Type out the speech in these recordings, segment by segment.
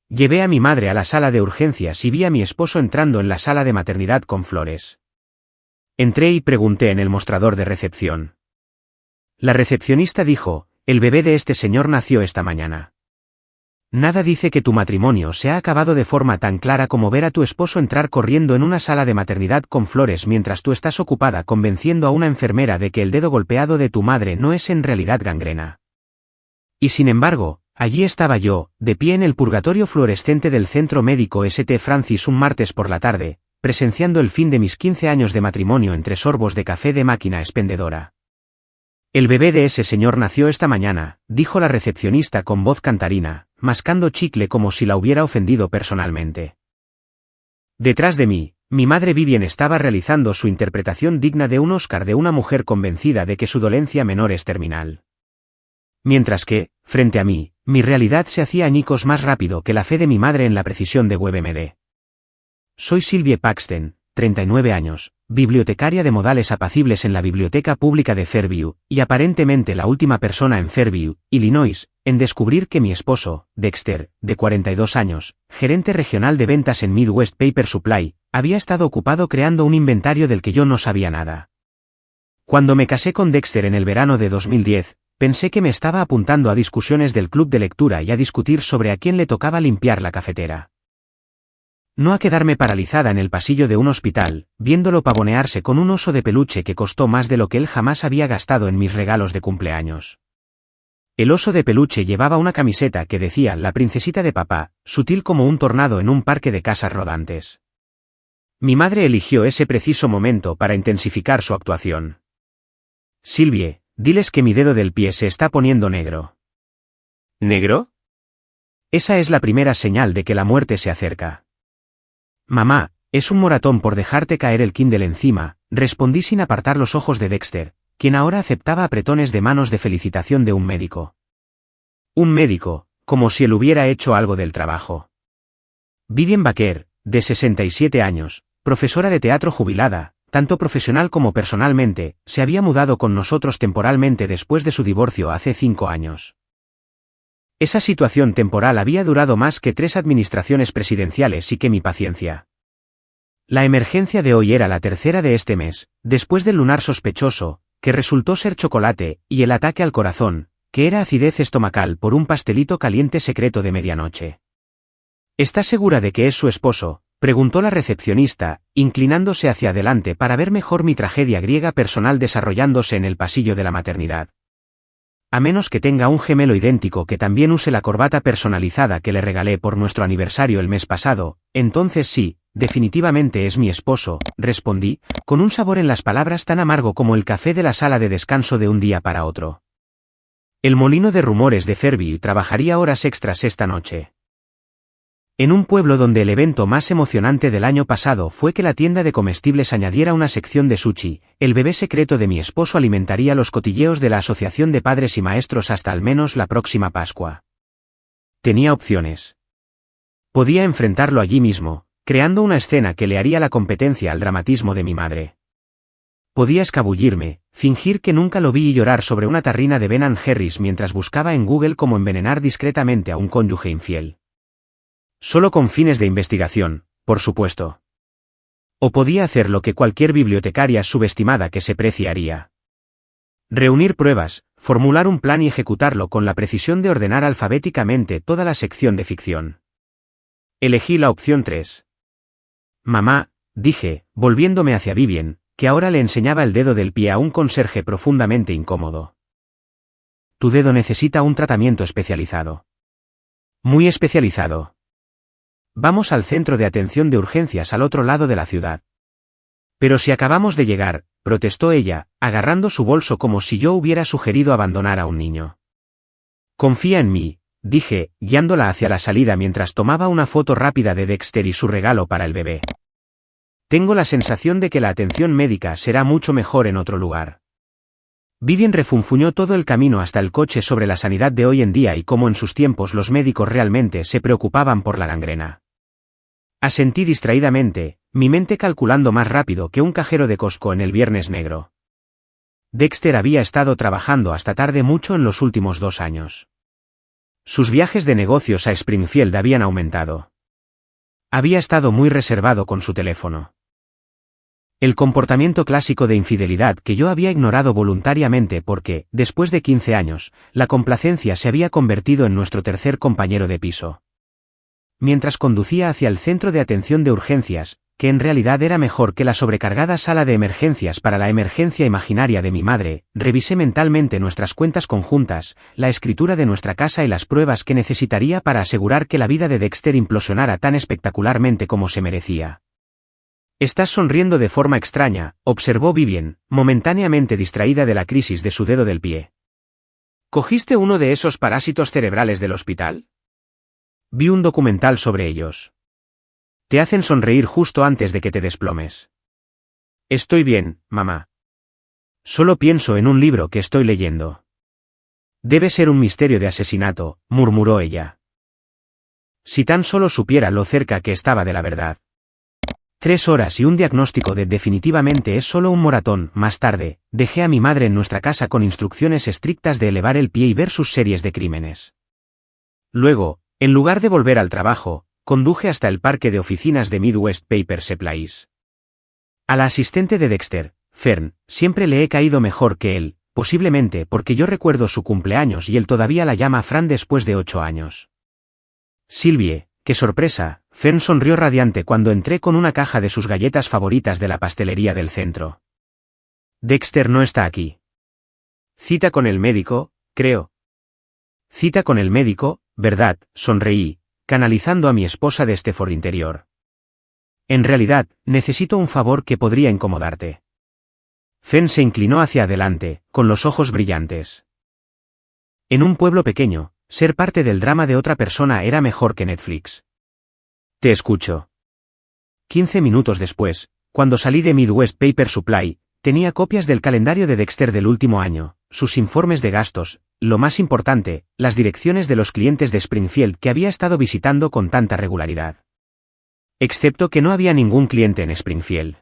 Llevé a mi madre a la sala de urgencias y vi a mi esposo entrando en la sala de maternidad con flores. Entré y pregunté en el mostrador de recepción. La recepcionista dijo, el bebé de este señor nació esta mañana. Nada dice que tu matrimonio se ha acabado de forma tan clara como ver a tu esposo entrar corriendo en una sala de maternidad con flores mientras tú estás ocupada convenciendo a una enfermera de que el dedo golpeado de tu madre no es en realidad gangrena. Y sin embargo, allí estaba yo, de pie en el purgatorio fluorescente del Centro Médico St. Francis un martes por la tarde, presenciando el fin de mis 15 años de matrimonio entre sorbos de café de máquina expendedora. El bebé de ese señor nació esta mañana, dijo la recepcionista con voz cantarina, mascando chicle como si la hubiera ofendido personalmente. Detrás de mí, mi madre Vivian estaba realizando su interpretación digna de un Oscar de una mujer convencida de que su dolencia menor es terminal. Mientras que, frente a mí, mi realidad se hacía añicos más rápido que la fe de mi madre en la precisión de WebMD. Soy Sylvie Paxton, 39 años, bibliotecaria de modales apacibles en la Biblioteca Pública de Fairview, y aparentemente la última persona en Fairview, Illinois, en descubrir que mi esposo, Dexter, de 42 años, gerente regional de ventas en Midwest Paper Supply, había estado ocupado creando un inventario del que yo no sabía nada. Cuando me casé con Dexter en el verano de 2010, pensé que me estaba apuntando a discusiones del club de lectura y a discutir sobre a quién le tocaba limpiar la cafetera. No a quedarme paralizada en el pasillo de un hospital, viéndolo pavonearse con un oso de peluche que costó más de lo que él jamás había gastado en mis regalos de cumpleaños. El oso de peluche llevaba una camiseta que decía «La princesita de papá», sutil como un tornado en un parque de casas rodantes. Mi madre eligió ese preciso momento para intensificar su actuación. «Sylvie, diles que mi dedo del pie se está poniendo negro». ¿Negro? Esa es la primera señal de que la muerte se acerca. Mamá, es un moratón por dejarte caer el Kindle encima, respondí sin apartar los ojos de Dexter, quien ahora aceptaba apretones de manos de felicitación de un médico. Un médico, como si él hubiera hecho algo del trabajo. Vivian Baker, de 67 años, profesora de teatro jubilada, tanto profesional como personalmente, se había mudado con nosotros temporalmente después de su divorcio hace 5 años. Esa situación temporal había durado más que 3 administraciones presidenciales y que mi paciencia. La emergencia de hoy era la tercera de este mes, después del lunar sospechoso, que resultó ser chocolate, y el ataque al corazón, que era acidez estomacal por un pastelito caliente secreto de medianoche. ¿Estás segura de que es su esposo?, preguntó la recepcionista, inclinándose hacia adelante para ver mejor mi tragedia griega personal desarrollándose en el pasillo de la maternidad. A menos que tenga un gemelo idéntico que también use la corbata personalizada que le regalé por nuestro aniversario el mes pasado, entonces sí, definitivamente es mi esposo, respondí, con un sabor en las palabras tan amargo como el café de la sala de descanso de un día para otro. El molino de rumores de Fairview trabajaría horas extras esta noche. En un pueblo donde el evento más emocionante del año pasado fue que la tienda de comestibles añadiera una sección de sushi, el bebé secreto de mi esposo alimentaría los cotilleos de la Asociación de Padres y Maestros hasta al menos la próxima Pascua. Tenía opciones. Podía enfrentarlo allí mismo, creando una escena que le haría la competencia al dramatismo de mi madre. Podía escabullirme, fingir que nunca lo vi y llorar sobre una tarrina de Ben & Jerry's mientras buscaba en Google cómo envenenar discretamente a un cónyuge infiel. Solo con fines de investigación, por supuesto. O podía hacer lo que cualquier bibliotecaria subestimada que se precie haría. Reunir pruebas, formular un plan y ejecutarlo con la precisión de ordenar alfabéticamente toda la sección de ficción. Elegí la opción 3. Mamá, dije, volviéndome hacia Vivian, que ahora le enseñaba el dedo del pie a un conserje profundamente incómodo. Tu dedo necesita un tratamiento especializado. Muy especializado. Vamos al centro de atención de urgencias al otro lado de la ciudad. Pero si acabamos de llegar, protestó ella, agarrando su bolso como si yo hubiera sugerido abandonar a un niño. Confía en mí, dije, guiándola hacia la salida mientras tomaba una foto rápida de Dexter y su regalo para el bebé. Tengo la sensación de que la atención médica será mucho mejor en otro lugar. Vivian refunfuñó todo el camino hasta el coche sobre la sanidad de hoy en día y cómo en sus tiempos los médicos realmente se preocupaban por la gangrena. Asentí distraídamente, mi mente calculando más rápido que un cajero de Costco en el Viernes Negro. Dexter había estado trabajando hasta tarde mucho en los últimos 2 años. Sus viajes de negocios a Springfield habían aumentado. Había estado muy reservado con su teléfono. El comportamiento clásico de infidelidad que yo había ignorado voluntariamente porque, después de 15 años, la complacencia se había convertido en nuestro tercer compañero de piso. Mientras conducía hacia el centro de atención de urgencias, que en realidad era mejor que la sobrecargada sala de emergencias para la emergencia imaginaria de mi madre, revisé mentalmente nuestras cuentas conjuntas, la escritura de nuestra casa y las pruebas que necesitaría para asegurar que la vida de Dexter implosionara tan espectacularmente como se merecía. «Estás sonriendo de forma extraña», observó Vivien, momentáneamente distraída de la crisis de su dedo del pie. «¿Cogiste uno de esos parásitos cerebrales del hospital?» «Vi un documental sobre ellos. Te hacen sonreír justo antes de que te desplomes». «Estoy bien, mamá. Solo pienso en un libro que estoy leyendo». «Debe ser un misterio de asesinato», murmuró ella. Si tan solo supiera lo cerca que estaba de la verdad. 3 horas y un diagnóstico de definitivamente es solo un moratón. Más tarde, dejé a mi madre en nuestra casa con instrucciones estrictas de elevar el pie y ver sus series de crímenes. Luego, en lugar de volver al trabajo, conduje hasta el parque de oficinas de Midwest Paper Supplies. A la asistente de Dexter, Fern, siempre le he caído mejor que él, posiblemente porque yo recuerdo su cumpleaños y él todavía la llama Fran después de 8 años. Sylvie, qué sorpresa, Fern sonrió radiante cuando entré con una caja de sus galletas favoritas de la pastelería del centro. Dexter no está aquí. Cita con el médico, creo. Cita con el médico, ¿verdad? Sonreí, canalizando a mi esposa de este foro interior. En realidad, necesito un favor que podría incomodarte. Fern se inclinó hacia adelante, con los ojos brillantes. En un pueblo pequeño, ser parte del drama de otra persona era mejor que Netflix. Te escucho. 15 minutos después, cuando salí de Midwest Paper Supply, tenía copias del calendario de Dexter del último año, sus informes de gastos, lo más importante, las direcciones de los clientes de Springfield que había estado visitando con tanta regularidad. Excepto que no había ningún cliente en Springfield.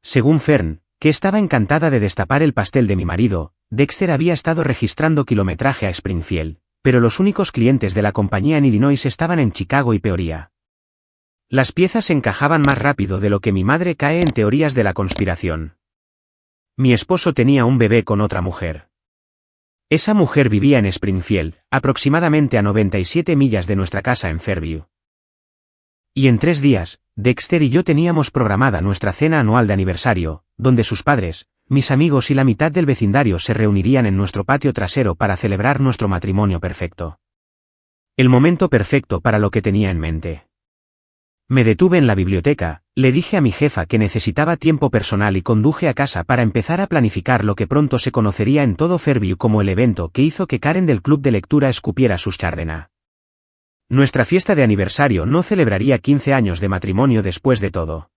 Según Fern, que estaba encantada de destapar el pastel de mi marido, Dexter había estado registrando kilometraje a Springfield, pero los únicos clientes de la compañía en Illinois estaban en Chicago y Peoria. Las piezas encajaban más rápido de lo que mi madre cae en teorías de la conspiración. Mi esposo tenía un bebé con otra mujer. Esa mujer vivía en Springfield, aproximadamente a 97 millas de nuestra casa en Fairview. Y en 3 días, Dexter y yo teníamos programada nuestra cena anual de aniversario, donde sus padres, mis amigos y la mitad del vecindario se reunirían en nuestro patio trasero para celebrar nuestro matrimonio perfecto. El momento perfecto para lo que tenía en mente. Me detuve en la biblioteca, le dije a mi jefa que necesitaba tiempo personal y conduje a casa para empezar a planificar lo que pronto se conocería en todo Fairview como el evento que hizo que Karen del club de lectura escupiera sus Chardonnay. Nuestra fiesta de aniversario no celebraría 15 años de matrimonio después de todo.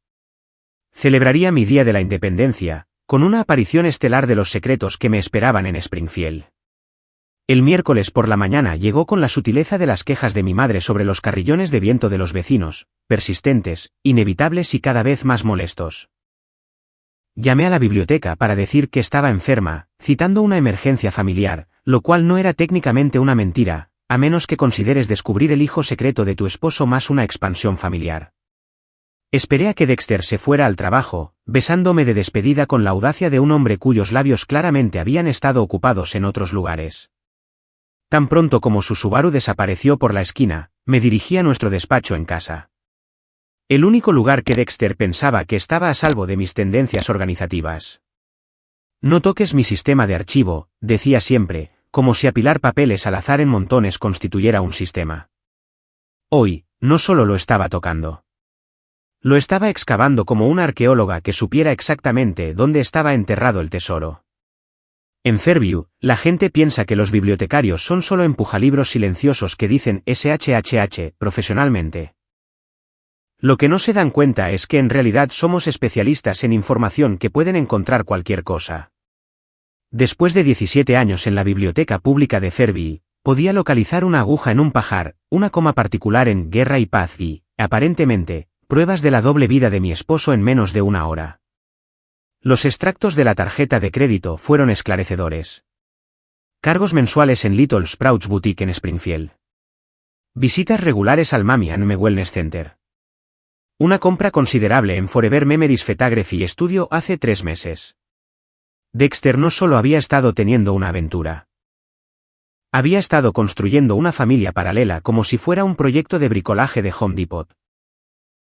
Celebraría mi día de la independencia, con una aparición estelar de los secretos que me esperaban en Springfield. El miércoles por la mañana llegó con la sutileza de las quejas de mi madre sobre los carrillones de viento de los vecinos, persistentes, inevitables y cada vez más molestos. Llamé a la biblioteca para decir que estaba enferma, citando una emergencia familiar, lo cual no era técnicamente una mentira, a menos que consideres descubrir el hijo secreto de tu esposo más una expansión familiar. Esperé a que Dexter se fuera al trabajo, besándome de despedida con la audacia de un hombre cuyos labios claramente habían estado ocupados en otros lugares. Tan pronto como su Subaru desapareció por la esquina, me dirigí a nuestro despacho en casa. El único lugar que Dexter pensaba que estaba a salvo de mis tendencias organizativas. No toques mi sistema de archivo, decía siempre, como si apilar papeles al azar en montones constituyera un sistema. Hoy, no solo lo estaba tocando. Lo estaba excavando como una arqueóloga que supiera exactamente dónde estaba enterrado el tesoro. En Fairview, la gente piensa que los bibliotecarios son solo empujalibros silenciosos que dicen SHHH profesionalmente. Lo que no se dan cuenta es que en realidad somos especialistas en información que pueden encontrar cualquier cosa. Después de 17 años en la biblioteca pública de Fairview, podía localizar una aguja en un pajar, una coma particular en Guerra y Paz y, aparentemente, pruebas de la doble vida de mi esposo en menos de 1 hora. Los extractos de la tarjeta de crédito fueron esclarecedores. Cargos mensuales en Little Sprouts Boutique en Springfield. Visitas regulares al Mami and Me Wellness Center. Una compra considerable en Forever Memories Photography Studio hace 3 meses. Dexter no solo había estado teniendo una aventura. Había estado construyendo una familia paralela como si fuera un proyecto de bricolaje de Home Depot.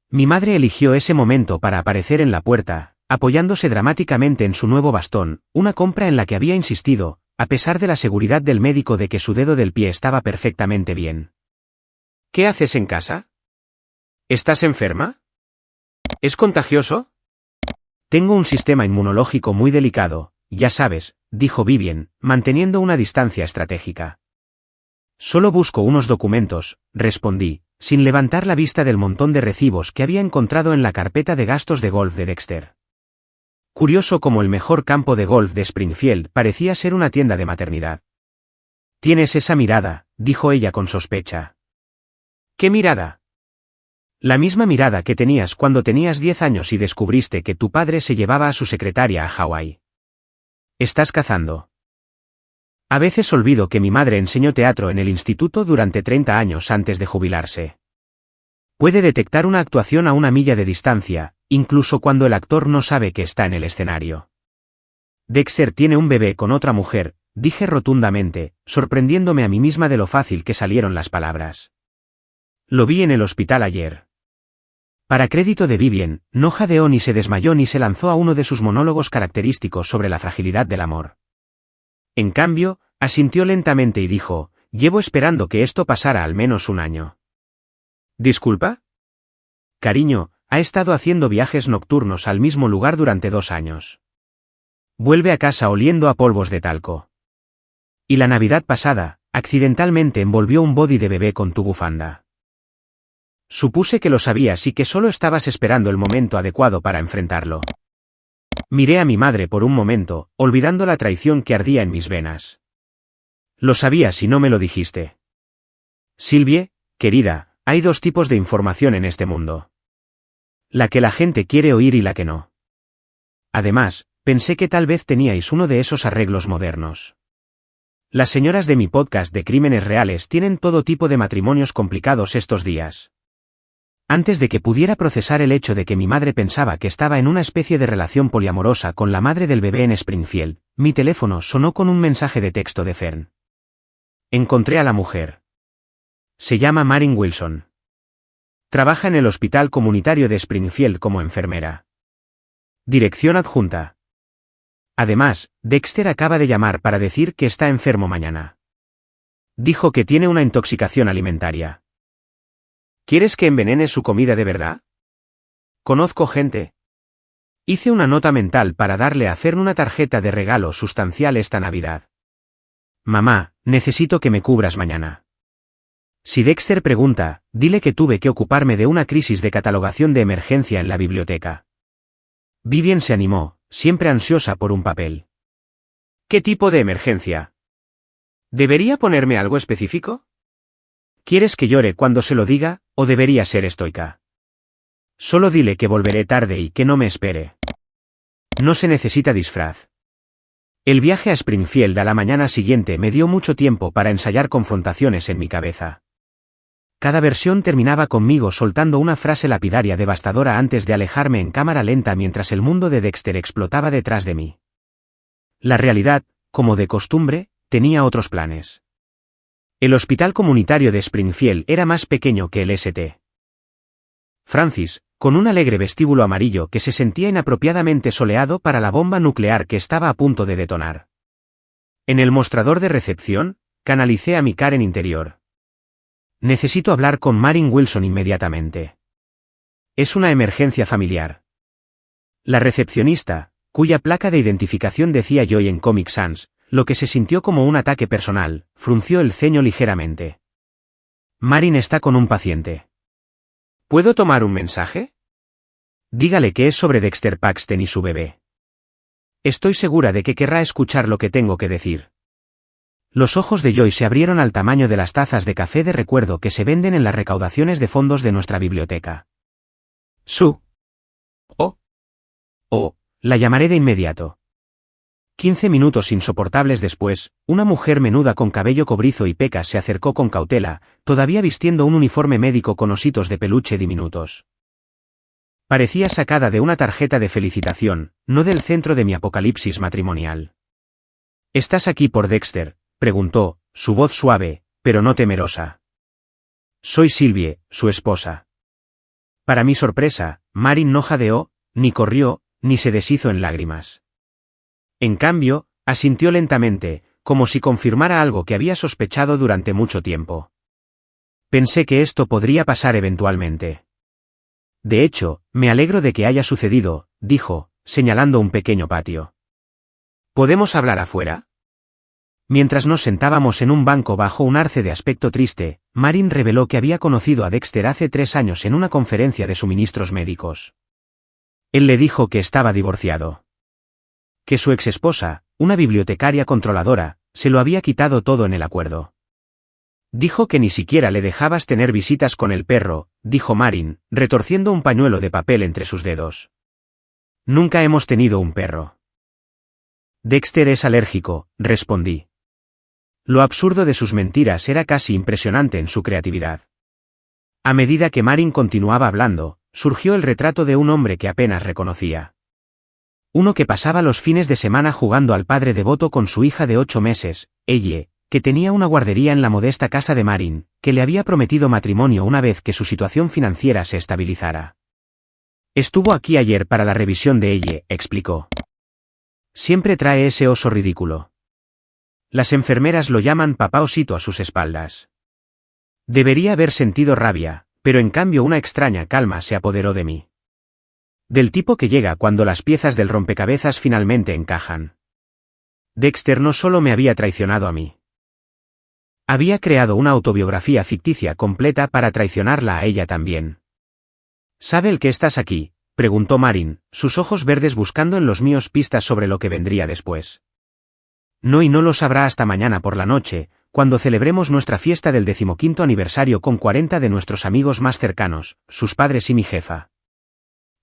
Mi madre eligió ese momento para aparecer en la puerta, apoyándose dramáticamente en su nuevo bastón, una compra en la que había insistido, a pesar de la seguridad del médico de que su dedo del pie estaba perfectamente bien. ¿Qué haces en casa? ¿Estás enferma? ¿Es contagioso? Tengo un sistema inmunológico muy delicado, ya sabes, dijo Vivian, manteniendo una distancia estratégica. Solo busco unos documentos, respondí, sin levantar la vista del montón de recibos que había encontrado en la carpeta de gastos de golf de Dexter. Curioso como el mejor campo de golf de Springfield parecía ser una tienda de maternidad. Tienes esa mirada, dijo ella con sospecha. ¿Qué mirada? La misma mirada que tenías cuando tenías 10 años y descubriste que tu padre se llevaba a su secretaria a Hawái. ¿Estás cazando? A veces olvido que mi madre enseñó teatro en el instituto durante 30 años antes de jubilarse. Puede detectar una actuación a una milla de distancia, incluso cuando el actor no sabe que está en el escenario. Dexter tiene un bebé con otra mujer, dije rotundamente, sorprendiéndome a mí misma de lo fácil que salieron las palabras. Lo vi en el hospital ayer. Para crédito de Vivian, no jadeó ni se desmayó ni se lanzó a uno de sus monólogos característicos sobre la fragilidad del amor. En cambio, asintió lentamente y dijo, llevo esperando que esto pasara al menos un año. ¿Disculpa? Cariño, ha estado haciendo viajes nocturnos al mismo lugar durante 2 años. Vuelve a casa oliendo a polvos de talco. Y la Navidad pasada, accidentalmente envolvió un body de bebé con tu bufanda. Supuse que lo sabías y que solo estabas esperando el momento adecuado para enfrentarlo. Miré a mi madre por un momento, olvidando la traición que ardía en mis venas. Lo sabías y no me lo dijiste. Sylvie, querida, hay 2 tipos de información en este mundo. La que la gente quiere oír y la que no. Además, pensé que tal vez teníais uno de esos arreglos modernos. Las señoras de mi podcast de crímenes reales tienen todo tipo de matrimonios complicados estos días. Antes de que pudiera procesar el hecho de que mi madre pensaba que estaba en una especie de relación poliamorosa con la madre del bebé en Springfield, mi teléfono sonó con un mensaje de texto de Fern. Encontré a la mujer. Se llama Marin Wilson. Trabaja en el hospital comunitario de Springfield como enfermera. Dirección adjunta. Además, Dexter acaba de llamar para decir que está enfermo mañana. Dijo que tiene una intoxicación alimentaria. ¿Quieres que envenene su comida de verdad? Conozco gente. Hice una nota mental para darle a Fern una tarjeta de regalo sustancial esta Navidad. Mamá, necesito que me cubras mañana. Si Dexter pregunta, dile que tuve que ocuparme de una crisis de catalogación de emergencia en la biblioteca. Vivian se animó, siempre ansiosa por un papel. ¿Qué tipo de emergencia? ¿Debería ponerme algo específico? ¿Quieres que llore cuando se lo diga, o debería ser estoica? Solo dile que volveré tarde y que no me espere. No se necesita disfraz. El viaje a Springfield a la mañana siguiente me dio mucho tiempo para ensayar confrontaciones en mi cabeza. Cada versión terminaba conmigo soltando una frase lapidaria devastadora antes de alejarme en cámara lenta mientras el mundo de Dexter explotaba detrás de mí. La realidad, como de costumbre, tenía otros planes. El hospital comunitario de Springfield era más pequeño que el St. Francis, con un alegre vestíbulo amarillo que se sentía inapropiadamente soleado para la bomba nuclear que estaba a punto de detonar. En el mostrador de recepción, canalicé a mi Karen interior. Necesito hablar con Marin Wilson inmediatamente. Es una emergencia familiar. La recepcionista, cuya placa de identificación decía Joy en Comic Sans, lo que se sintió como un ataque personal, frunció el ceño ligeramente. Marin está con un paciente. ¿Puedo tomar un mensaje? Dígale que es sobre Dexter Paxton y su bebé. Estoy segura de que querrá escuchar lo que tengo que decir. Los ojos de Joy se abrieron al tamaño de las tazas de café de recuerdo que se venden en las recaudaciones de fondos de nuestra biblioteca. Oh, la llamaré de inmediato. 15 minutos insoportables después, una mujer menuda con cabello cobrizo y pecas se acercó con cautela, todavía vistiendo un uniforme médico con ositos de peluche diminutos. Parecía sacada de una tarjeta de felicitación, no del centro de mi apocalipsis matrimonial. ¿Estás aquí por Dexter?, preguntó, su voz suave, pero no temerosa. Soy Sylvie, su esposa. Para mi sorpresa, Marin no jadeó, ni corrió, ni se deshizo en lágrimas. En cambio, asintió lentamente, como si confirmara algo que había sospechado durante mucho tiempo. Pensé que esto podría pasar eventualmente. De hecho, me alegro de que haya sucedido, dijo, señalando un pequeño patio. ¿Podemos hablar afuera? Mientras nos sentábamos en un banco bajo un arce de aspecto triste, Marin reveló que había conocido a Dexter hace 3 años en una conferencia de suministros médicos. Él le dijo que estaba divorciado. Que su exesposa, una bibliotecaria controladora, se lo había quitado todo en el acuerdo. Dijo que ni siquiera le dejabas tener visitas con el perro, dijo Marin, retorciendo un pañuelo de papel entre sus dedos. Nunca hemos tenido un perro. Dexter es alérgico, respondí. Lo absurdo de sus mentiras era casi impresionante en su creatividad. A medida que Marin continuaba hablando, surgió el retrato de un hombre que apenas reconocía. Uno que pasaba los fines de semana jugando al padre devoto con su hija de 8 meses, Elle, que tenía una guardería en la modesta casa de Marin, que le había prometido matrimonio una vez que su situación financiera se estabilizara. Estuvo aquí ayer para la revisión de Elle, explicó. Siempre trae ese oso ridículo. Las enfermeras lo llaman papá osito a sus espaldas. Debería haber sentido rabia, pero en cambio una extraña calma se apoderó de mí. Del tipo que llega cuando las piezas del rompecabezas finalmente encajan. Dexter no solo me había traicionado a mí. Había creado una autobiografía ficticia completa para traicionarla a ella también. ¿Sabe el que estás aquí?, preguntó Marin, sus ojos verdes buscando en los míos pistas sobre lo que vendría después. No, y no lo sabrá hasta mañana por la noche, cuando celebremos nuestra fiesta del 15º aniversario con 40 de nuestros amigos más cercanos, sus padres y mi jefa.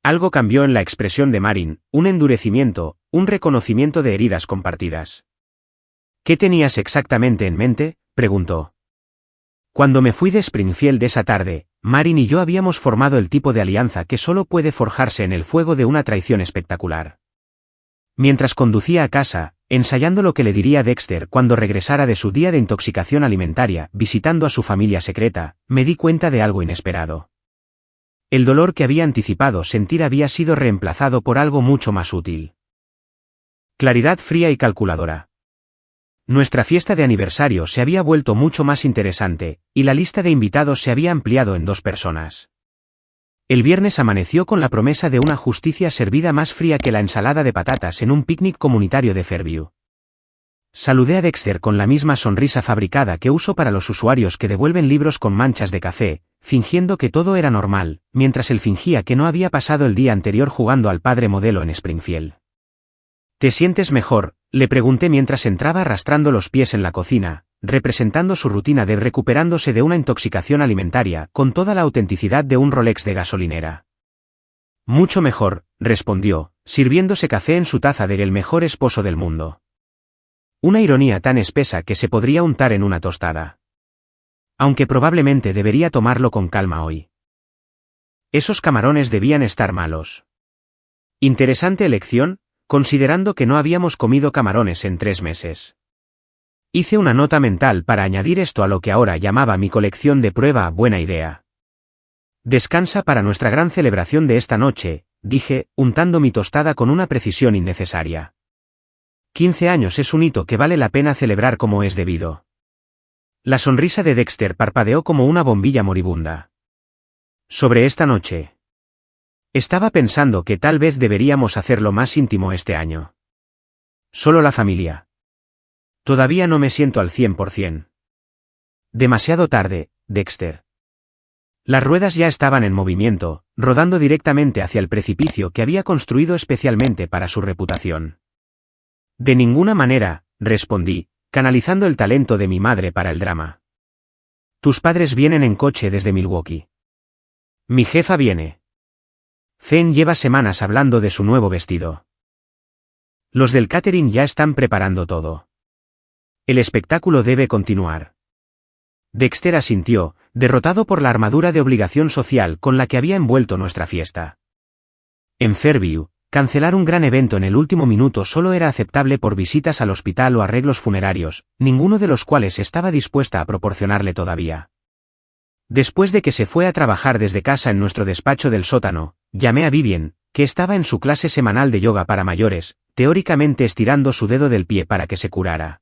Algo cambió en la expresión de Marin, un endurecimiento, un reconocimiento de heridas compartidas. ¿Qué tenías exactamente en mente?, preguntó. Cuando me fui de Springfield esa tarde, Marin y yo habíamos formado el tipo de alianza que solo puede forjarse en el fuego de una traición espectacular. Mientras conducía a casa, ensayando lo que le diría Dexter cuando regresara de su día de intoxicación alimentaria, visitando a su familia secreta, me di cuenta de algo inesperado. El dolor que había anticipado sentir había sido reemplazado por algo mucho más útil. Claridad fría y calculadora. Nuestra fiesta de aniversario se había vuelto mucho más interesante, y la lista de invitados se había ampliado en 2 personas. El viernes amaneció con la promesa de una justicia servida más fría que la ensalada de patatas en un picnic comunitario de Fairview. Saludé a Dexter con la misma sonrisa fabricada que uso para los usuarios que devuelven libros con manchas de café, fingiendo que todo era normal, mientras él fingía que no había pasado el día anterior jugando al padre modelo en Springfield. ¿Te sientes mejor?, le pregunté mientras entraba arrastrando los pies en la cocina, representando su rutina de recuperándose de una intoxicación alimentaria con toda la autenticidad de un Rolex de gasolinera. Mucho mejor, respondió, sirviéndose café en su taza de el mejor esposo del mundo. Una ironía tan espesa que se podría untar en una tostada. Aunque probablemente debería tomarlo con calma hoy. Esos camarones debían estar malos. Interesante elección, considerando que no habíamos comido camarones en 3 meses. Hice una nota mental para añadir esto a lo que ahora llamaba mi colección de prueba. Buena idea. Descansa para nuestra gran celebración de esta noche, dije, untando mi tostada con una precisión innecesaria. 15 años es un hito que vale la pena celebrar como es debido. La sonrisa de Dexter parpadeó como una bombilla moribunda. Sobre esta noche. Estaba pensando que tal vez deberíamos hacerlo más íntimo este año. Solo la familia. Todavía no me siento al 100%. Demasiado tarde, Dexter. Las ruedas ya estaban en movimiento, rodando directamente hacia el precipicio que había construido especialmente para su reputación. De ninguna manera, respondí, canalizando el talento de mi madre para el drama. Tus padres vienen en coche desde Milwaukee. Mi jefa viene. Zen lleva semanas hablando de su nuevo vestido. Los del catering ya están preparando todo. El espectáculo debe continuar. Dexter asintió, derrotado por la armadura de obligación social con la que había envuelto nuestra fiesta. En Fairview, cancelar un gran evento en el último minuto solo era aceptable por visitas al hospital o arreglos funerarios, ninguno de los cuales estaba dispuesta a proporcionarle todavía. Después de que se fue a trabajar desde casa en nuestro despacho del sótano, llamé a Vivian, que estaba en su clase semanal de yoga para mayores, teóricamente estirando su dedo del pie para que se curara.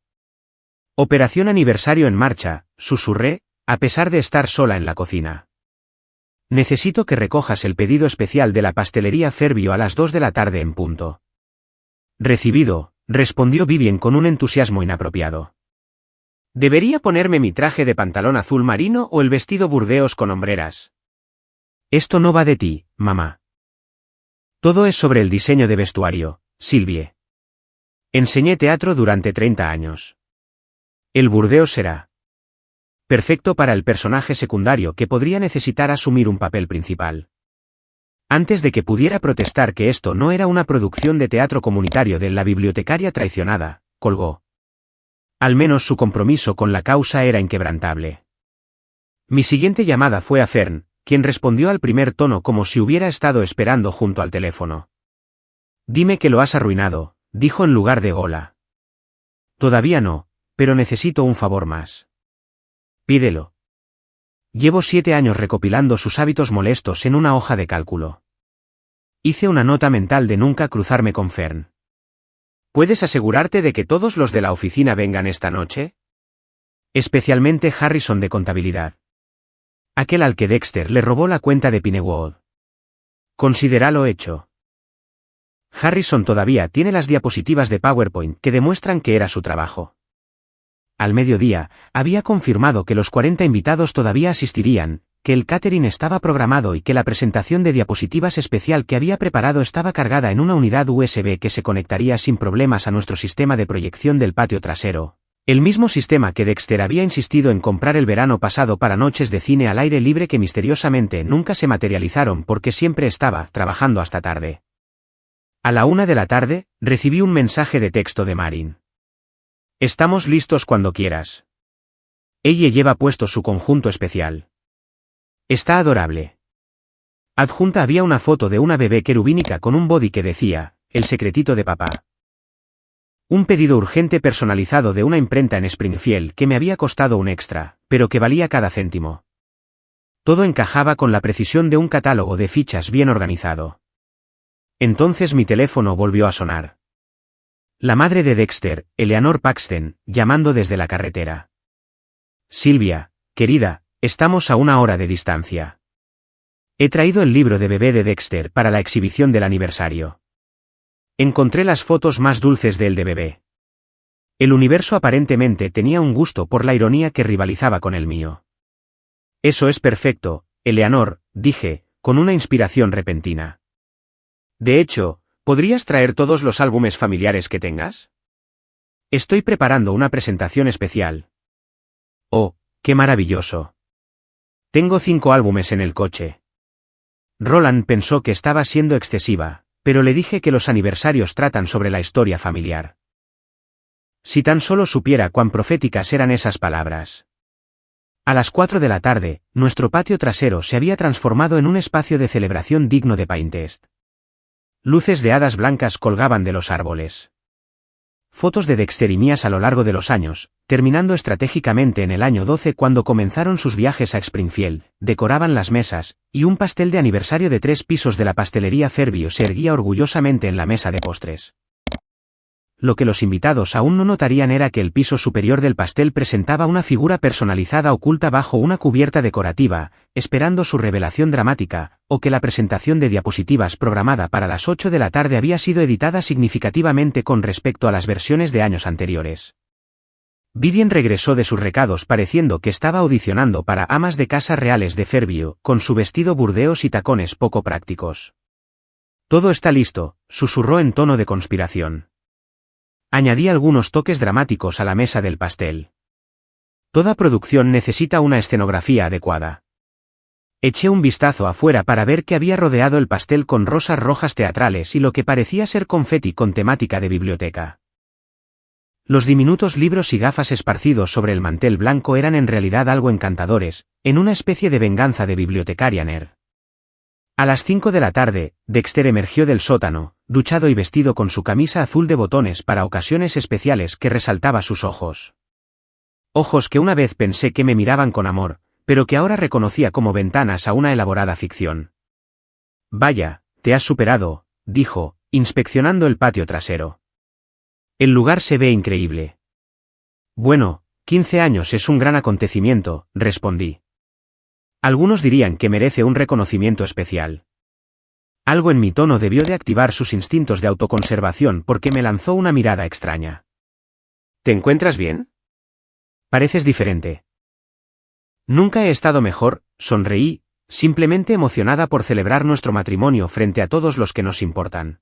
Operación aniversario en marcha, susurré, a pesar de estar sola en la cocina. Necesito que recojas el pedido especial de la pastelería Fairview a las 2 de la tarde en punto. Recibido, respondió Vivian con un entusiasmo inapropiado. ¿Debería ponerme mi traje de pantalón azul marino o el vestido burdeos con hombreras? Esto no va de ti, mamá. Todo es sobre el diseño de vestuario, Sylvie. Enseñé teatro durante 30 años. El burdeos será perfecto para el personaje secundario que podría necesitar asumir un papel principal. Antes de que pudiera protestar que esto no era una producción de teatro comunitario de La bibliotecaria traicionada, colgó. Al menos su compromiso con la causa era inquebrantable. Mi siguiente llamada fue a Fern, quien respondió al primer tono como si hubiera estado esperando junto al teléfono. Dime que lo has arruinado, dijo en lugar de hola. Todavía no, pero necesito un favor más. Pídelo. Llevo 7 años recopilando sus hábitos molestos en una hoja de cálculo. Hice una nota mental de nunca cruzarme con Fern. ¿Puedes asegurarte de que todos los de la oficina vengan esta noche? Especialmente Harrison de contabilidad. Aquel al que Dexter le robó la cuenta de Pinewood. Considéralo hecho. Harrison todavía tiene las diapositivas de PowerPoint que demuestran que era su trabajo. Al mediodía, había confirmado que los 40 invitados todavía asistirían, que el catering estaba programado y que la presentación de diapositivas especial que había preparado estaba cargada en una unidad USB que se conectaría sin problemas a nuestro sistema de proyección del patio trasero. El mismo sistema que Dexter había insistido en comprar el verano pasado para noches de cine al aire libre que misteriosamente nunca se materializaron porque siempre estaba trabajando hasta tarde. A la 1 de la tarde, recibí un mensaje de texto de Marin. Estamos listos cuando quieras. Ella lleva puesto su conjunto especial. Está adorable. Adjunta había una foto de una bebé querubínica con un body que decía, el secretito de papá. Un pedido urgente personalizado de una imprenta en Springfield que me había costado un extra, pero que valía cada céntimo. Todo encajaba con la precisión de un catálogo de fichas bien organizado. Entonces mi teléfono volvió a sonar. La madre de Dexter, Eleanor Paxton, llamando desde la carretera. Silvia, querida, estamos a 1 hora de distancia. He traído el libro de bebé de Dexter para la exhibición del aniversario. Encontré las fotos más dulces de él de bebé. El universo aparentemente tenía un gusto por la ironía que rivalizaba con el mío. Eso es perfecto, Eleanor, dije, con una inspiración repentina. De hecho, ¿podrías traer todos los álbumes familiares que tengas? Estoy preparando una presentación especial. Oh, qué maravilloso. Tengo 5 álbumes en el coche. Roland pensó que estaba siendo excesiva, pero le dije que los aniversarios tratan sobre la historia familiar. Si tan solo supiera cuán proféticas eran esas palabras. A las 4 de la tarde, nuestro patio trasero se había transformado en un espacio de celebración digno de Pinterest. Luces de hadas blancas colgaban de los árboles. Fotos de Dexter y mías a lo largo de los años, terminando estratégicamente en el año 12 cuando comenzaron sus viajes a Springfield, decoraban las mesas, y un pastel de aniversario de 3 pisos de la pastelería Fairview se erguía orgullosamente en la mesa de postres. Lo que los invitados aún no notarían era que el piso superior del pastel presentaba una figura personalizada oculta bajo una cubierta decorativa, esperando su revelación dramática, o que la presentación de diapositivas programada para las 8 de la tarde había sido editada significativamente con respecto a las versiones de años anteriores. Vivian regresó de sus recados pareciendo que estaba audicionando para amas de casa reales de Fairview, con su vestido burdeos y tacones poco prácticos. Todo está listo, susurró en tono de conspiración. Añadí algunos toques dramáticos a la mesa del pastel. Toda producción necesita una escenografía adecuada. Eché un vistazo afuera para ver que había rodeado el pastel con rosas rojas teatrales y lo que parecía ser confeti con temática de biblioteca. Los diminutos libros y gafas esparcidos sobre el mantel blanco eran en realidad algo encantadores, en una especie de venganza de bibliotecaria nerd. A las 5 de la tarde, Dexter emergió del sótano, duchado y vestido con su camisa azul de botones para ocasiones especiales que resaltaba sus ojos. Ojos que una vez pensé que me miraban con amor, pero que ahora reconocía como ventanas a una elaborada ficción. Vaya, te has superado, dijo, inspeccionando el patio trasero. El lugar se ve increíble. Bueno, 15 años es un gran acontecimiento, respondí. Algunos dirían que merece un reconocimiento especial. Algo en mi tono debió de activar sus instintos de autoconservación porque me lanzó una mirada extraña. ¿Te encuentras bien? Pareces diferente. Nunca he estado mejor, sonreí, simplemente emocionada por celebrar nuestro matrimonio frente a todos los que nos importan.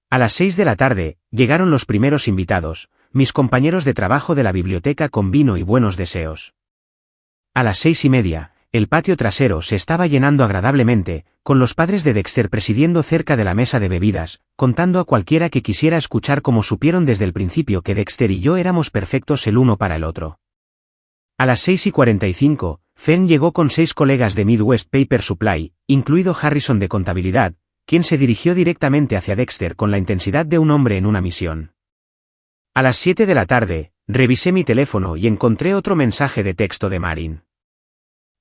A las 6 de la tarde, llegaron los primeros invitados, mis compañeros de trabajo de la biblioteca con vino y buenos deseos. A las 6:30, el patio trasero se estaba llenando agradablemente, con los padres de Dexter presidiendo cerca de la mesa de bebidas, contando a cualquiera que quisiera escuchar cómo supieron desde el principio que Dexter y yo éramos perfectos el uno para el otro. A las 6:45, Fenn llegó con 6 colegas de Midwest Paper Supply, incluido Harrison de contabilidad, quien se dirigió directamente hacia Dexter con la intensidad de un hombre en una misión. A las 7 de la tarde, revisé mi teléfono y encontré otro mensaje de texto de Marin.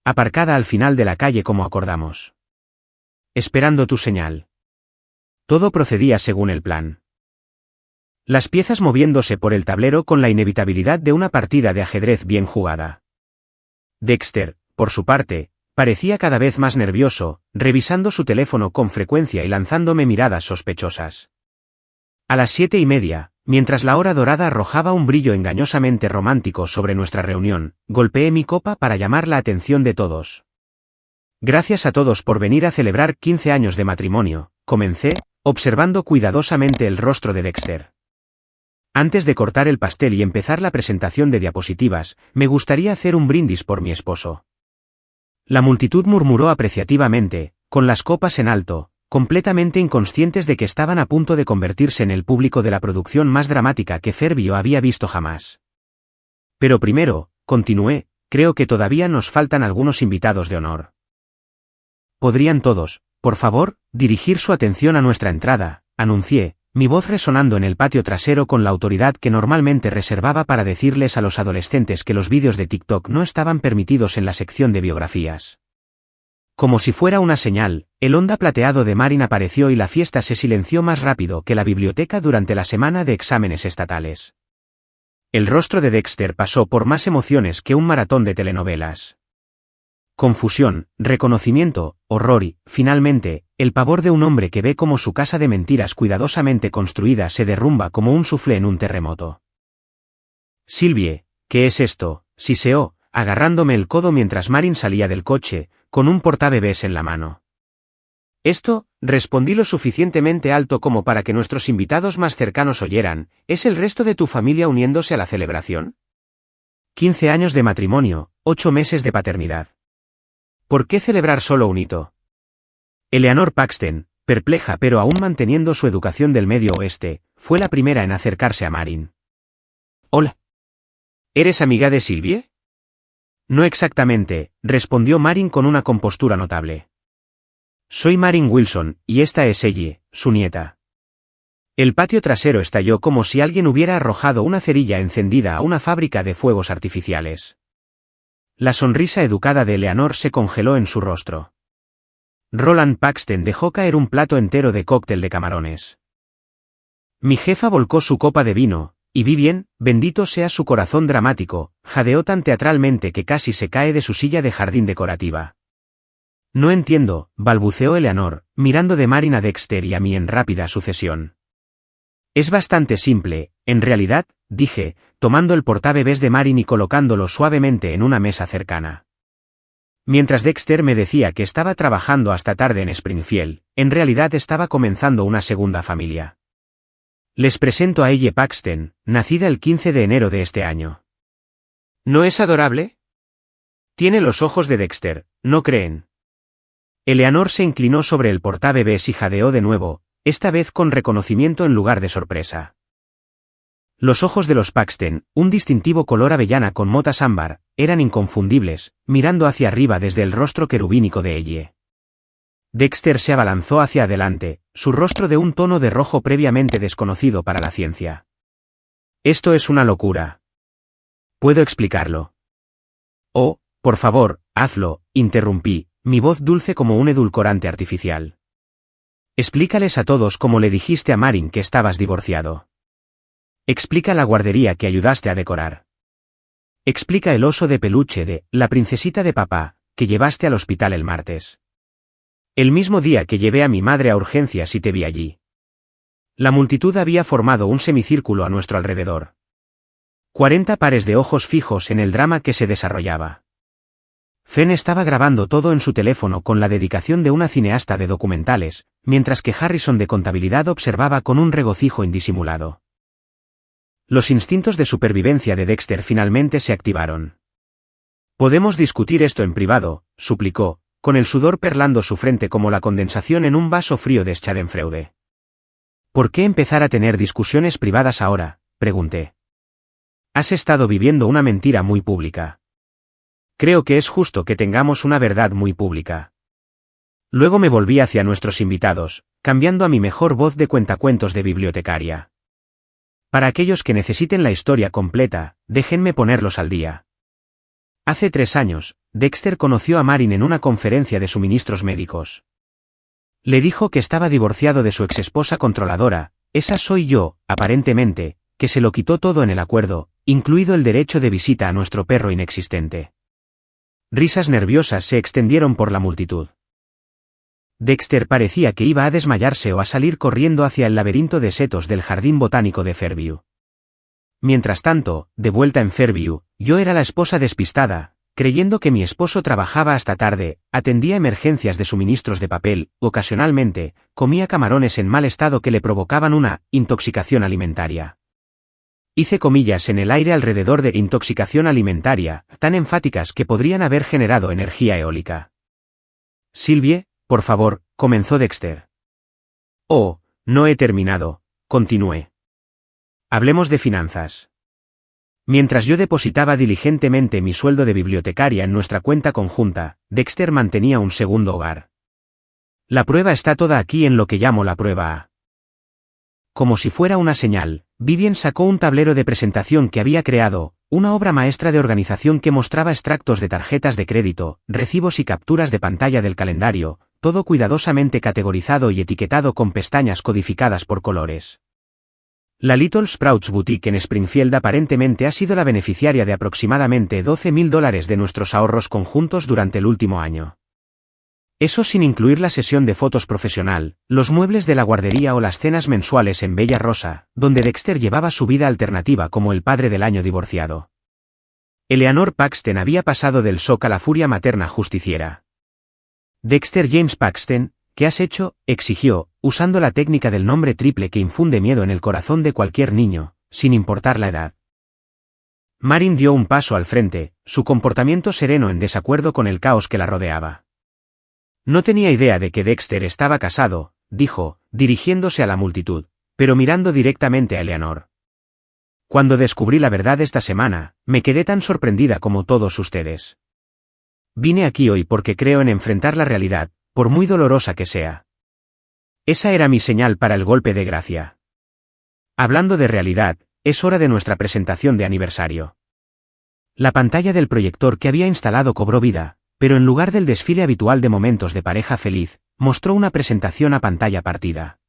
Aparcada al final de la calle como acordamos. Esperando tu señal. Todo procedía según el plan. Las piezas moviéndose por el tablero con la inevitabilidad de una partida de ajedrez bien jugada. Dexter, por su parte, parecía cada vez más nervioso, revisando su teléfono con frecuencia y lanzándome miradas sospechosas. A las 7:30, mientras la hora dorada arrojaba un brillo engañosamente romántico sobre nuestra reunión, golpeé mi copa para llamar la atención de todos. Gracias a todos por venir a celebrar 15 años de matrimonio, comencé, observando cuidadosamente el rostro de Dexter. Antes de cortar el pastel y empezar la presentación de diapositivas, me gustaría hacer un brindis por mi esposo. La multitud murmuró apreciativamente, con las copas en alto, completamente inconscientes de que estaban a punto de convertirse en el público de la producción más dramática que Fairview había visto jamás. Pero primero, continué, creo que todavía nos faltan algunos invitados de honor. ¿Podrían todos, por favor, dirigir su atención a nuestra entrada?, anuncié, mi voz resonando en el patio trasero con la autoridad que normalmente reservaba para decirles a los adolescentes que los vídeos de TikTok no estaban permitidos en la sección de biografías. Como si fuera una señal, el onda plateado de Marin apareció y la fiesta se silenció más rápido que la biblioteca durante la semana de exámenes estatales. El rostro de Dexter pasó por más emociones que un maratón de telenovelas. Confusión, reconocimiento, horror y, finalmente, el pavor de un hombre que ve cómo su casa de mentiras cuidadosamente construida se derrumba como un suflé en un terremoto. Sylvie, ¿qué es esto?, siseó, agarrándome el codo mientras Marin salía del coche, con un portabebés en la mano. Esto, respondí lo suficientemente alto como para que nuestros invitados más cercanos oyeran, ¿es el resto de tu familia uniéndose a la celebración? 15 años de matrimonio, 8 meses de paternidad. ¿Por qué celebrar solo un hito? Eleanor Paxton, perpleja pero aún manteniendo su educación del Medio Oeste, fue la primera en acercarse a Marin. Hola. ¿Eres amiga de Sylvie? No exactamente, respondió Marin con una compostura notable. Soy Marin Wilson, y esta es Ellie, su nieta. El patio trasero estalló como si alguien hubiera arrojado una cerilla encendida a una fábrica de fuegos artificiales. La sonrisa educada de Eleanor se congeló en su rostro. Roland Paxton dejó caer un plato entero de cóctel de camarones. Mi jefa volcó su copa de vino, y Vivien, bendito sea su corazón dramático, jadeó tan teatralmente que casi se cae de su silla de jardín decorativa. No entiendo, balbuceó Eleanor, mirando de Marin a Dexter y a mí en rápida sucesión. Es bastante simple, en realidad, dije, tomando el portabebés de Marin y colocándolo suavemente en una mesa cercana. Mientras Dexter me decía que estaba trabajando hasta tarde en Springfield, en realidad estaba comenzando una segunda familia. Les presento a Elle Paxton, nacida el 15 de enero de este año. ¿No es adorable? Tiene los ojos de Dexter, ¿no creen? Eleanor se inclinó sobre el portabebés y jadeó de nuevo, esta vez con reconocimiento en lugar de sorpresa. Los ojos de los Paxton, un distintivo color avellana con motas ámbar, eran inconfundibles, mirando hacia arriba desde el rostro querubínico de ella. Dexter se abalanzó hacia adelante, su rostro de un tono de rojo previamente desconocido para la ciencia. Esto es una locura. ¿Puedo explicarlo? Oh, por favor, hazlo, interrumpí, mi voz dulce como un edulcorante artificial. Explícales a todos cómo le dijiste a Marin que estabas divorciado. Explica la guardería que ayudaste a decorar. Explica el oso de peluche de la princesita de papá que llevaste al hospital el martes. El mismo día que llevé a mi madre a urgencias y te vi allí. La multitud había formado un semicírculo a nuestro alrededor. 40 pares de ojos fijos en el drama que se desarrollaba. Fenn estaba grabando todo en su teléfono con la dedicación de una cineasta de documentales, mientras que Harrison de contabilidad observaba con un regocijo indisimulado. Los instintos de supervivencia de Dexter finalmente se activaron. «Podemos discutir esto en privado», suplicó, con el sudor perlando su frente como la condensación en un vaso frío de Schadenfreude. «¿Por qué empezar a tener discusiones privadas ahora?», pregunté. «Has estado viviendo una mentira muy pública. Creo que es justo que tengamos una verdad muy pública». Luego me volví hacia nuestros invitados, cambiando a mi mejor voz de cuentacuentos de bibliotecaria. Para aquellos que necesiten la historia completa, déjenme ponerlos al día. Hace 3 años, Dexter conoció a Marin en una conferencia de suministros médicos. Le dijo que estaba divorciado de su exesposa controladora, esa soy yo, aparentemente, que se lo quitó todo en el acuerdo, incluido el derecho de visita a nuestro perro inexistente. Risas nerviosas se extendieron por la multitud. Dexter parecía que iba a desmayarse o a salir corriendo hacia el laberinto de setos del jardín botánico de Fairview. Mientras tanto, de vuelta en Fairview, yo era la esposa despistada, creyendo que mi esposo trabajaba hasta tarde, atendía emergencias de suministros de papel, ocasionalmente, comía camarones en mal estado que le provocaban una intoxicación alimentaria. Hice comillas en el aire alrededor de intoxicación alimentaria, tan enfáticas que podrían haber generado energía eólica. Sylvie, por favor, comenzó Dexter. Oh, no he terminado, continué. Hablemos de finanzas. Mientras yo depositaba diligentemente mi sueldo de bibliotecaria en nuestra cuenta conjunta, Dexter mantenía un segundo hogar. La prueba está toda aquí en lo que llamo la prueba A. Como si fuera una señal, Vivien sacó un tablero de presentación que había creado, una obra maestra de organización que mostraba extractos de tarjetas de crédito, recibos y capturas de pantalla del calendario, todo cuidadosamente categorizado y etiquetado con pestañas codificadas por colores. La Little Sprouts Boutique en Springfield aparentemente ha sido la beneficiaria de aproximadamente $12,000 de nuestros ahorros conjuntos durante el último año. Eso sin incluir la sesión de fotos profesional, los muebles de la guardería o las cenas mensuales en Bella Rosa, donde Dexter llevaba su vida alternativa como el padre del año divorciado. Eleanor Paxton había pasado del shock a la furia materna justiciera. Dexter James Paxton, ¿qué has hecho?, exigió, usando la técnica del nombre triple que infunde miedo en el corazón de cualquier niño, sin importar la edad. Marin dio un paso al frente, su comportamiento sereno en desacuerdo con el caos que la rodeaba. No tenía idea de que Dexter estaba casado, dijo, dirigiéndose a la multitud, pero mirando directamente a Eleanor. Cuando descubrí la verdad esta semana, me quedé tan sorprendida como todos ustedes. Vine aquí hoy porque creo en enfrentar la realidad, por muy dolorosa que sea. Esa era mi señal para el golpe de gracia. Hablando de realidad, es hora de nuestra presentación de aniversario. La pantalla del proyector que había instalado cobró vida, pero en lugar del desfile habitual de momentos de pareja feliz, mostró una presentación a pantalla partida.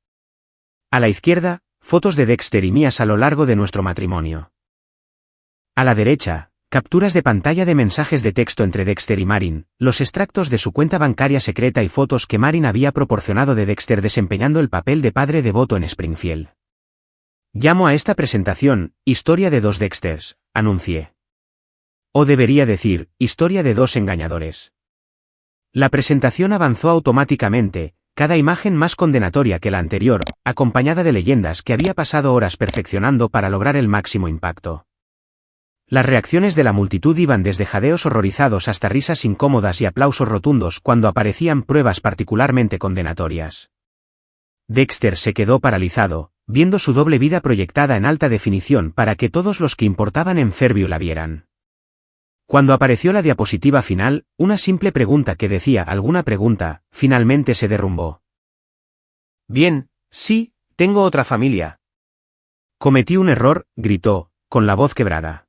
A la izquierda, fotos de Dexter y mías a lo largo de nuestro matrimonio. A la derecha, capturas de pantalla de mensajes de texto entre Dexter y Marin, los extractos de su cuenta bancaria secreta y fotos que Marin había proporcionado de Dexter desempeñando el papel de padre devoto en Springfield. Llamo a esta presentación, Historia de 2 Dexters, anuncié. O debería decir, Historia de 2 engañadores. La presentación avanzó automáticamente, cada imagen más condenatoria que la anterior, acompañada de leyendas que había pasado horas perfeccionando para lograr el máximo impacto. Las reacciones de la multitud iban desde jadeos horrorizados hasta risas incómodas y aplausos rotundos cuando aparecían pruebas particularmente condenatorias. Dexter se quedó paralizado, viendo su doble vida proyectada en alta definición para que todos los que importaban en Fairview la vieran. Cuando apareció la diapositiva final, una simple pregunta que decía alguna pregunta, finalmente se derrumbó. Bien, sí, tengo otra familia. Cometí un error, gritó, con la voz quebrada.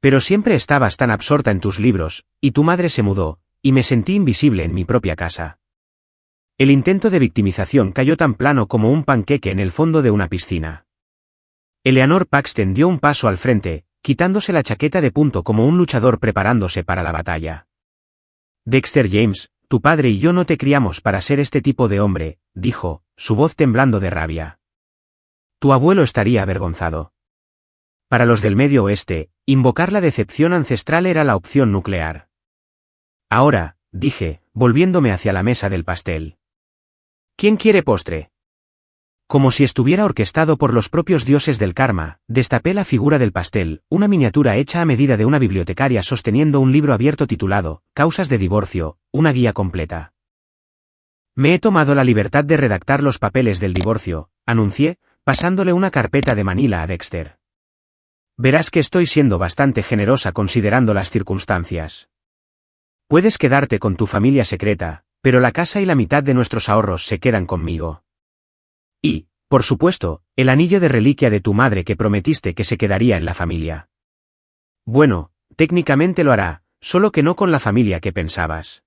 Pero siempre estabas tan absorta en tus libros, y tu madre se mudó, y me sentí invisible en mi propia casa. El intento de victimización cayó tan plano como un panqueque en el fondo de una piscina. Eleanor Paxton dio un paso al frente, quitándose la chaqueta de punto como un luchador preparándose para la batalla. Dexter James, tu padre y yo no te criamos para ser este tipo de hombre, dijo, su voz temblando de rabia. Tu abuelo estaría avergonzado. Para los del Medio Oeste, invocar la decepción ancestral era la opción nuclear. Ahora, dije, volviéndome hacia la mesa del pastel. ¿Quién quiere postre? Como si estuviera orquestado por los propios dioses del karma, destapé la figura del pastel, una miniatura hecha a medida de una bibliotecaria sosteniendo un libro abierto titulado, Causas de divorcio, una guía completa. Me he tomado la libertad de redactar los papeles del divorcio, anuncié, pasándole una carpeta de Manila a Dexter. Verás que estoy siendo bastante generosa considerando las circunstancias. Puedes quedarte con tu familia secreta, pero la casa y la mitad de nuestros ahorros se quedan conmigo. Y, por supuesto, el anillo de reliquia de tu madre que prometiste que se quedaría en la familia. Bueno, técnicamente lo hará, solo que no con la familia que pensabas.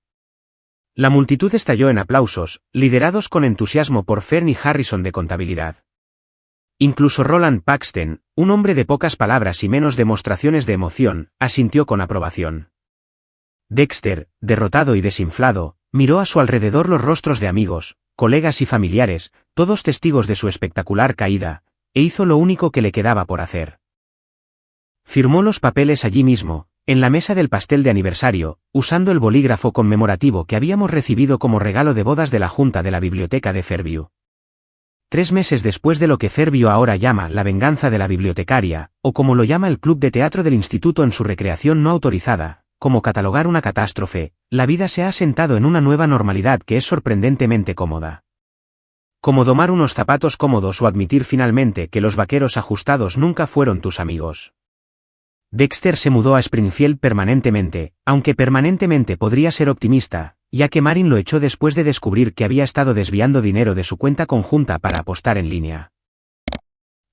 La multitud estalló en aplausos, liderados con entusiasmo por Fernie Harrison de contabilidad. Incluso Roland Paxton, un hombre de pocas palabras y menos demostraciones de emoción, asintió con aprobación. Dexter, derrotado y desinflado, miró a su alrededor los rostros de amigos, colegas y familiares, todos testigos de su espectacular caída, e hizo lo único que le quedaba por hacer. Firmó los papeles allí mismo, en la mesa del pastel de aniversario, usando el bolígrafo conmemorativo que habíamos recibido como regalo de bodas de la Junta de la Biblioteca de Fairview. 3 meses después de lo que Fairview ahora llama la venganza de la bibliotecaria, o como lo llama el club de teatro del instituto en su recreación no autorizada, como catalogar una catástrofe, la vida se ha asentado en una nueva normalidad que es sorprendentemente cómoda. Como domar unos zapatos cómodos o admitir finalmente que los vaqueros ajustados nunca fueron tus amigos. Dexter se mudó a Springfield permanentemente, aunque permanentemente podría ser optimista, ya que Marin lo echó después de descubrir que había estado desviando dinero de su cuenta conjunta para apostar en línea.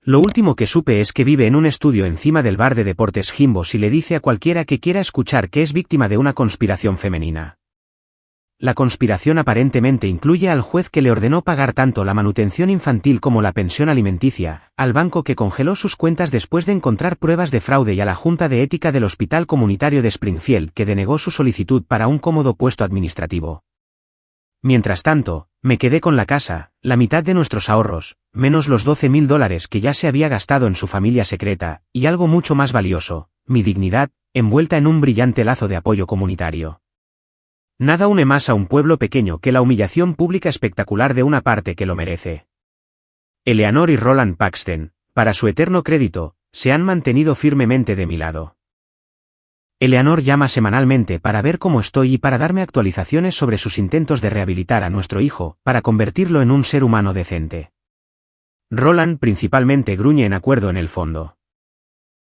Lo último que supe es que vive en un estudio encima del bar de deportes Jimbos y le dice a cualquiera que quiera escuchar que es víctima de una conspiración femenina. La conspiración aparentemente incluye al juez que le ordenó pagar tanto la manutención infantil como la pensión alimenticia, al banco que congeló sus cuentas después de encontrar pruebas de fraude y a la Junta de Ética del Hospital Comunitario de Springfield que denegó su solicitud para un cómodo puesto administrativo. Mientras tanto, me quedé con la casa, la mitad de nuestros ahorros, menos los $12,000 que ya se había gastado en su familia secreta, y algo mucho más valioso, mi dignidad, envuelta en un brillante lazo de apoyo comunitario. Nada une más a un pueblo pequeño que la humillación pública espectacular de una parte que lo merece. Eleanor y Roland Paxton, para su eterno crédito, se han mantenido firmemente de mi lado. Eleanor llama semanalmente para ver cómo estoy y para darme actualizaciones sobre sus intentos de rehabilitar a nuestro hijo, para convertirlo en un ser humano decente. Roland principalmente gruñe en acuerdo en el fondo.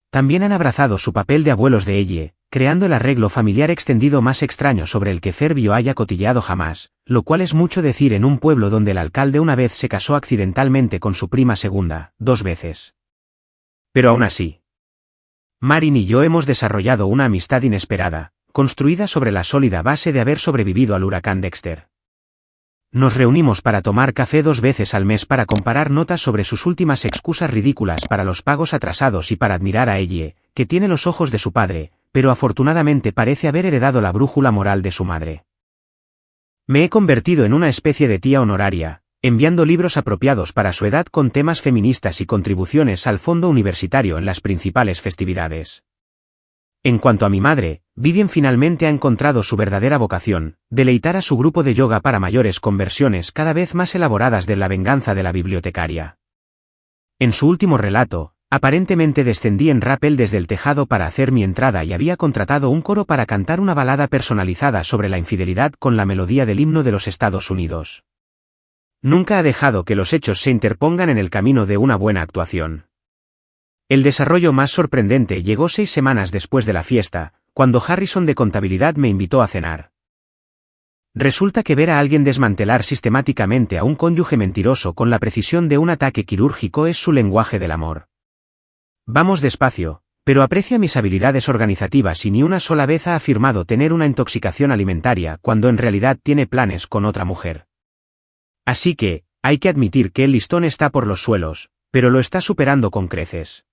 También han abrazado su papel de abuelos de Elle, creando el arreglo familiar extendido más extraño sobre el que Fairview haya cotilleado jamás, lo cual es mucho decir en un pueblo donde el alcalde una vez se casó accidentalmente con su prima segunda, 2 veces. Pero aún así, Marin y yo hemos desarrollado una amistad inesperada, construida sobre la sólida base de haber sobrevivido al huracán Dexter. Nos reunimos para tomar café 2 veces al mes para comparar notas sobre sus últimas excusas ridículas para los pagos atrasados y para admirar a Elle, que tiene los ojos de su padre, pero afortunadamente parece haber heredado la brújula moral de su madre. Me he convertido en una especie de tía honoraria, enviando libros apropiados para su edad con temas feministas y contribuciones al fondo universitario en las principales festividades. En cuanto a mi madre, Vivian finalmente ha encontrado su verdadera vocación, deleitar a su grupo de yoga para mayores con versiones cada vez más elaboradas de la venganza de la bibliotecaria. En su último relato, Aparentemente descendí en rappel desde el tejado para hacer mi entrada y había contratado un coro para cantar una balada personalizada sobre la infidelidad con la melodía del himno de los Estados Unidos. Nunca ha dejado que los hechos se interpongan en el camino de una buena actuación. El desarrollo más sorprendente llegó 6 semanas después de la fiesta, cuando Harrison de Contabilidad me invitó a cenar. Resulta que ver a alguien desmantelar sistemáticamente a un cónyuge mentiroso con la precisión de un ataque quirúrgico es su lenguaje del amor. Vamos despacio, pero aprecia mis habilidades organizativas y ni una sola vez ha afirmado tener una intoxicación alimentaria cuando en realidad tiene planes con otra mujer. Así que, hay que admitir que el listón está por los suelos, pero lo está superando con creces.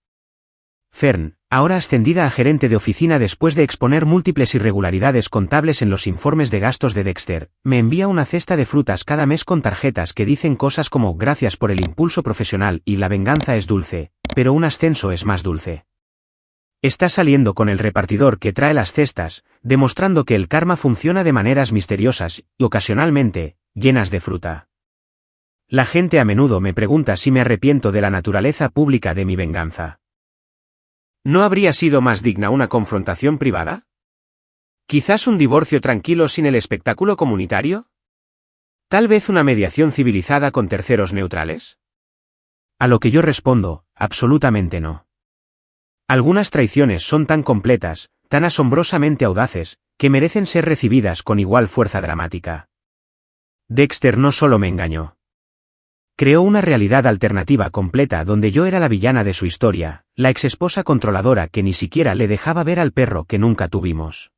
Fern, ahora ascendida a gerente de oficina después de exponer múltiples irregularidades contables en los informes de gastos de Dexter, me envía una cesta de frutas cada mes con tarjetas que dicen cosas como gracias por el impulso profesional y la venganza es dulce, pero un ascenso es más dulce. Está saliendo con el repartidor que trae las cestas, demostrando que el karma funciona de maneras misteriosas y, ocasionalmente, llenas de fruta. La gente a menudo me pregunta si me arrepiento de la naturaleza pública de mi venganza. ¿No habría sido más digna una confrontación privada? ¿Quizás un divorcio tranquilo sin el espectáculo comunitario? ¿Tal vez una mediación civilizada con terceros neutrales? A lo que yo respondo, absolutamente no. Algunas traiciones son tan completas, tan asombrosamente audaces, que merecen ser recibidas con igual fuerza dramática. Dexter no solo me engañó. Creó una realidad alternativa completa donde yo era la villana de su historia, la exesposa controladora que ni siquiera le dejaba ver al perro que nunca tuvimos.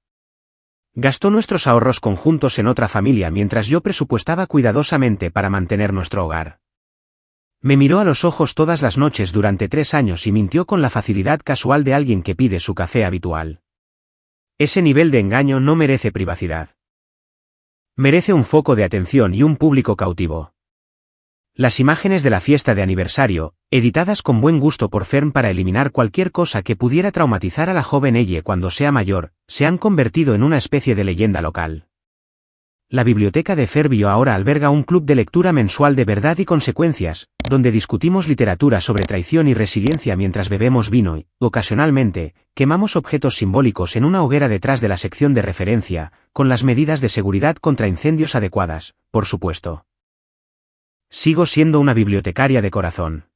Gastó nuestros ahorros conjuntos en otra familia mientras yo presupuestaba cuidadosamente para mantener nuestro hogar. Me miró a los ojos todas las noches durante 3 años y mintió con la facilidad casual de alguien que pide su café habitual. Ese nivel de engaño no merece privacidad. Merece un foco de atención y un público cautivo. Las imágenes de la fiesta de aniversario, editadas con buen gusto por Fern para eliminar cualquier cosa que pudiera traumatizar a la joven Elle cuando sea mayor, se han convertido en una especie de leyenda local. La biblioteca de Fairview ahora alberga un club de lectura mensual de Verdad y Consecuencias, donde discutimos literatura sobre traición y resiliencia mientras bebemos vino y, ocasionalmente, quemamos objetos simbólicos en una hoguera detrás de la sección de referencia, con las medidas de seguridad contra incendios adecuadas, por supuesto. Sigo siendo una bibliotecaria de corazón.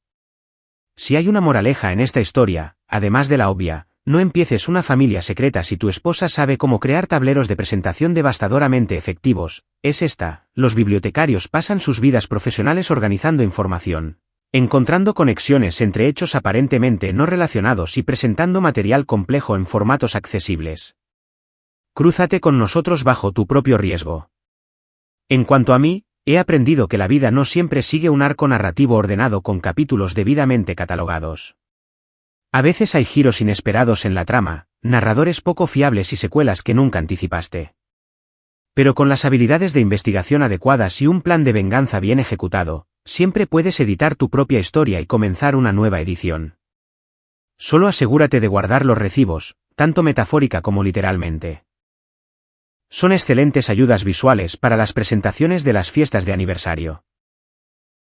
Si hay una moraleja en esta historia, además de la obvia, no empieces una familia secreta si tu esposa sabe cómo crear tableros de presentación devastadoramente efectivos, es esta: los bibliotecarios pasan sus vidas profesionales organizando información, encontrando conexiones entre hechos aparentemente no relacionados y presentando material complejo en formatos accesibles. Crúzate con nosotros bajo tu propio riesgo. En cuanto a mí, he aprendido que la vida no siempre sigue un arco narrativo ordenado con capítulos debidamente catalogados. A veces hay giros inesperados en la trama, narradores poco fiables y secuelas que nunca anticipaste. Pero con las habilidades de investigación adecuadas y un plan de venganza bien ejecutado, siempre puedes editar tu propia historia y comenzar una nueva edición. Solo asegúrate de guardar los recibos, tanto metafórica como literalmente. Son excelentes ayudas visuales para las presentaciones de las fiestas de aniversario.